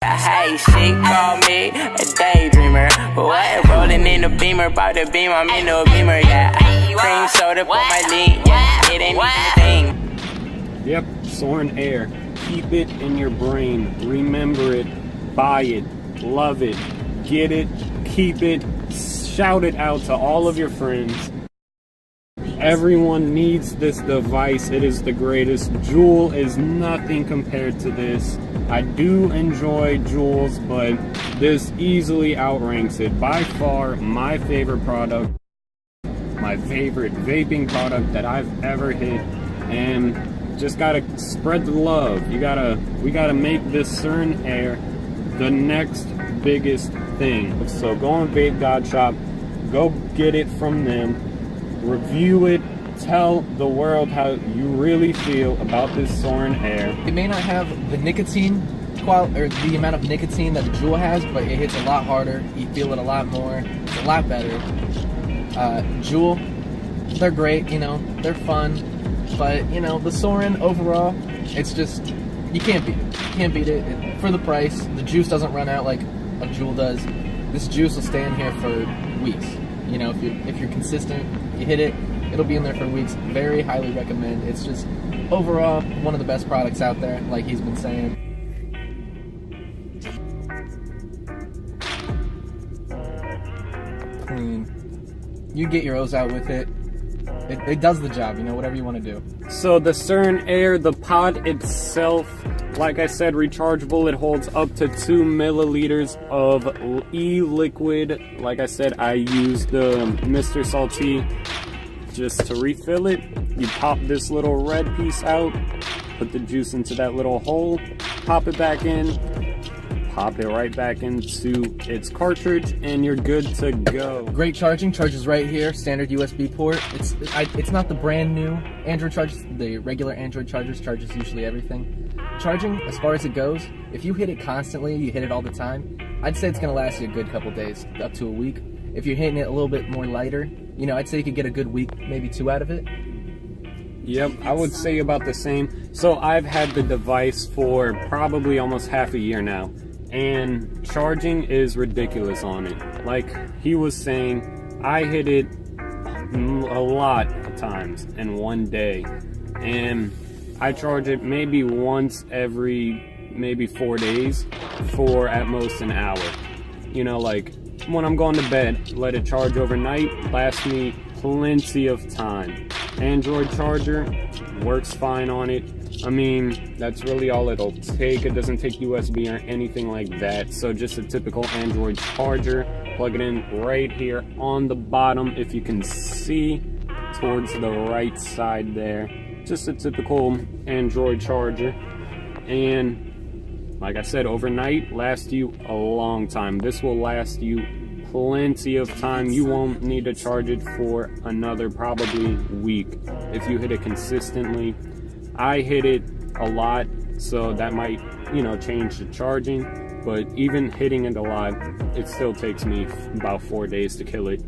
Hey, she call me a daydreamer. What? Rolling in the Beamer, about the beam, I'm in the Beamer, yeah. Cream soda for my lean, yeah. It ain't even a thing. Yep, Suorin Air. Keep it in your brain. Remember it. Buy it. Love it. Get it. Keep it. Shout it out to all of your friends. Everyone needs this device. It is the greatest. Juul is nothing compared to this. I do enjoy Juuls, but this easily outranks it. By far, my favorite product, my favorite vaping product that I've ever hit. And just gotta spread the love. We gotta make this Suorin Air the next biggest thing. So go on Vape God Shop, go get it from them, review it, tell the world how you really feel about this Suorin Air. It may not have the nicotine or the amount of nicotine that the Juul has, but it hits a lot harder. You feel it a lot more. It's a lot better. Juul, they're great, you know, they're fun, but you know, the Suorin overall, it's just, you can't beat it. You can't beat it for the price. The juice doesn't run out like a Juul does. This juice will stay in here for weeks. You know, if you're consistent, you hit it, it'll be in there for weeks. Very highly recommend. It's just overall one of the best products out there, like he's been saying. Clean. You get your O's out with it. It does the job, you know, whatever you want to do. So the Suorin Air, the pod itself, like I said, rechargeable. It holds up to 2 milliliters of e-liquid. Like I said, I use the Mr. Salty just to refill it. You pop this little red piece out, put the juice into that little hole, pop it back in, pop it right back into its cartridge, and you're good to go. Great charging. Charges right here. Standard USB port. It's not the brand new Android chargers. The regular Android chargers charges usually everything. Charging, as far as it goes, if you hit it constantly, you hit it all the time, I'd say it's going to last you a good couple days, up to a week. If you're hitting it a little bit more lighter, you know, I'd say you could get a good week, maybe 2 out of it. Yep, I would say about the same. So I've had the device for probably almost half a year now, and charging is ridiculous on it. Like he was saying, I hit it a lot of times in one day, and I charge it maybe once every maybe 4 days for at most an hour. You know, like when I'm going to bed, let it charge overnight, lasts me plenty of time. Android charger works fine on it. I mean, that's really all it'll take. It doesn't take USB or anything like that. So just a typical Android charger. Plug it in right here on the bottom, if you can see, towards the right side there. Just a typical Android charger. And like I said, overnight lasts you a long time. This will last you plenty of time. You won't need to charge it for another probably week if you hit it consistently. I hit it a lot, so that might, you know, change the charging, but even hitting it a lot, it still takes me about 4 days to kill it,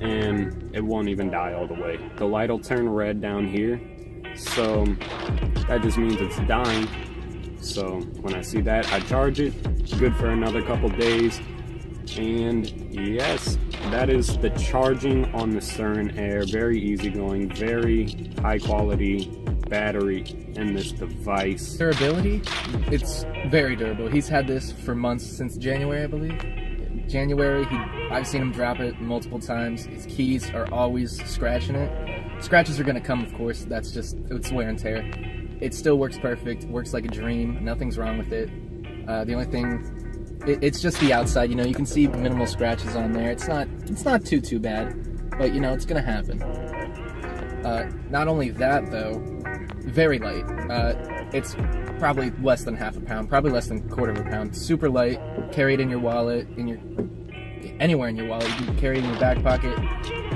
and it won't even die all the way. The light will turn red down here, so that just means it's dying. So when I see that, I charge it. Good for another couple days. And yes, that is the charging on the Suorin Air. Very easygoing, very high quality battery in this device. Durability, it's very durable. He's had this for months, since January, I believe. January, I've seen him drop it multiple times. His keys are always scratching it. Scratches are going to come, of course. That's just, it's wear and tear. It still works perfect, works like a dream. Nothing's wrong with it. The only thing, it's just the outside, you know, you can see minimal scratches on there. It's not too bad, but you know, it's gonna happen. Not only that though, very light. It's probably less than half a pound, probably less than a quarter of a pound. Super light, carry it in your wallet, anywhere in your wallet. You can carry it in your back pocket.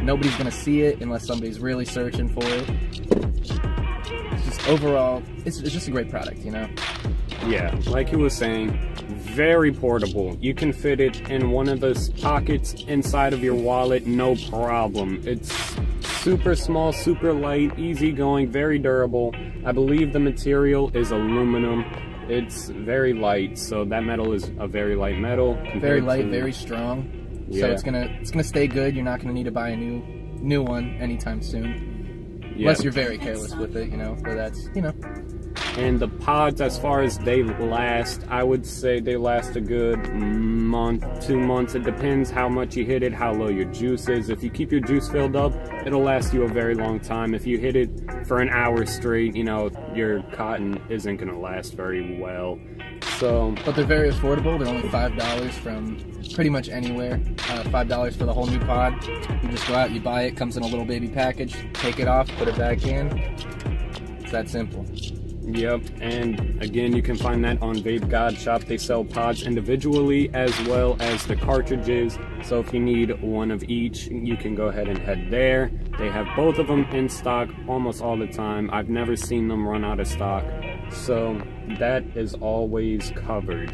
Nobody's gonna see it unless somebody's really searching for it. It's just overall, it's just a great product, you know? Yeah, like he was saying, very portable. You can fit it in one of those pockets inside of your wallet, no problem. It's super small, super light, easy going, very durable. I believe the material is aluminum. It's very light, so that metal is a very light metal. Very light, very strong. Yeah. So it's gonna stay good. You're not gonna need to buy a new one anytime soon, Yeah. unless you're very careless with it, you know. But that's, you know. And the pods, as far as they last, I would say they last a good month, 2 months. It depends how much you hit it, how low your juice is. If you keep your juice filled up, it'll last you a very long time. If you hit it for an hour straight, you know, your cotton isn't gonna last very well. So, But they're very affordable. They're only $5 from pretty much anywhere. $5 for the whole new pod. You just go out, you buy it, comes in a little baby package, take it off, put it back in. It's that simple. yep, and again, you can find that on Vape God Shop. They sell pods individually as well as the cartridges. So if you need one of each, you can go ahead and head there. They have both of them in stock almost all the time. I've never seen them run out of stock. So that is always covered.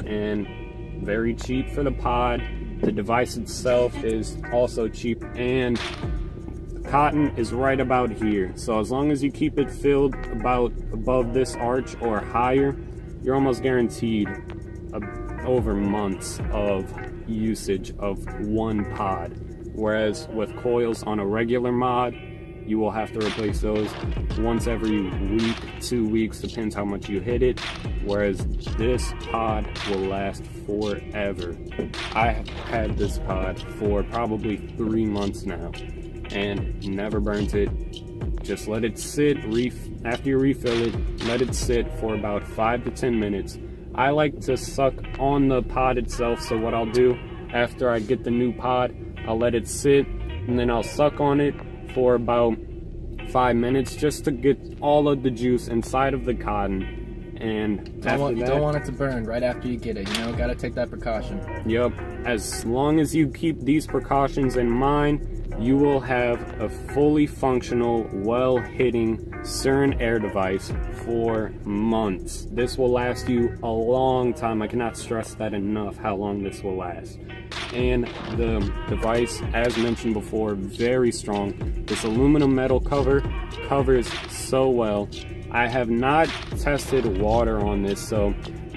And very cheap for the pod. The device itself is also cheap, and cotton is right about here. So as long as you keep it filled about above this arch or higher, you're almost guaranteed over months of usage of one pod. Whereas with coils on a regular mod, you will have to replace those once every week, 2 weeks, depends how much you hit it. Whereas this pod will last forever. I have had this pod for probably 3 months now and never burnt it. Just let it sit, after you refill it, let it sit for about 5 to 10 minutes. I like to suck on the pod itself, so what I'll do after I get the new pod, I'll let it sit and then I'll suck on it for about 5 minutes just to get all of the juice inside of the cotton. And don't want it to burn right after you get it, you know, gotta take that precaution. Yep, as long as you keep these precautions in mind, you will have a fully functional, well-hitting Suorin Air device for months. This will last you a long time. I cannot stress that enough, how long this will last. And the device, as mentioned before, very strong. This aluminum metal cover covers so well. I have not tested water on this, so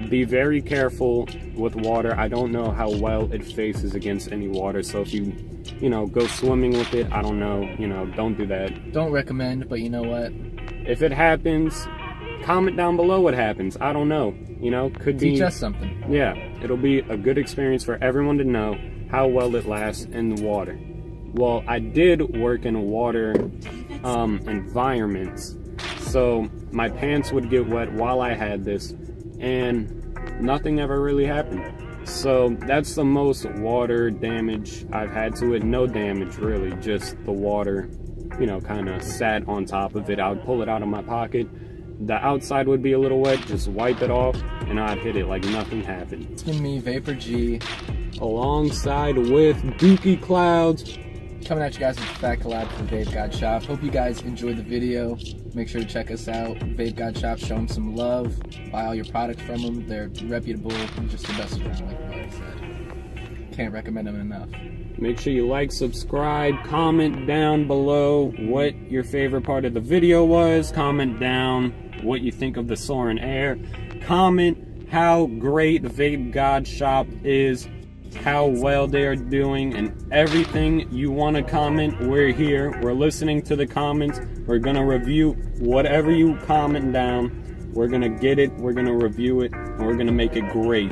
be very careful with water. I don't know how well it faces against any water, so if you go swimming with it, I don't know, don't do that. Don't recommend, but you know what? If it happens, comment down below what happens. I don't know, could be... Teach us something. Yeah, it'll be a good experience for everyone to know how well it lasts in the water. Well, I did work in water environments, so my pants would get wet while I had this, and nothing ever really happened. So that's the most water damage I've had to it. No damage really, just the water, kind of sat on top of it. I would pull it out of my pocket. The outside would be a little wet, just wipe it off, and I'd hit it like nothing happened. It's been me, Vapor G, alongside with Dukie Clouds, coming at you guys with a fat collab from Vape God Shop. Hope you guys enjoyed the video. Make sure to check us out. Vape God Shop, show them some love. Buy all your products from them. They're reputable and just the best around, like I already said. Can't recommend them enough. Make sure you like, subscribe, comment down below what your favorite part of the video was. Comment down what you think of the Suorin Air. Comment how great Vape God Shop is, how well they are doing, and everything you want to comment. We're here. We're listening to the comments. We're going to review whatever you comment down. We're going to get it. We're going to review it. And we're going to make it great.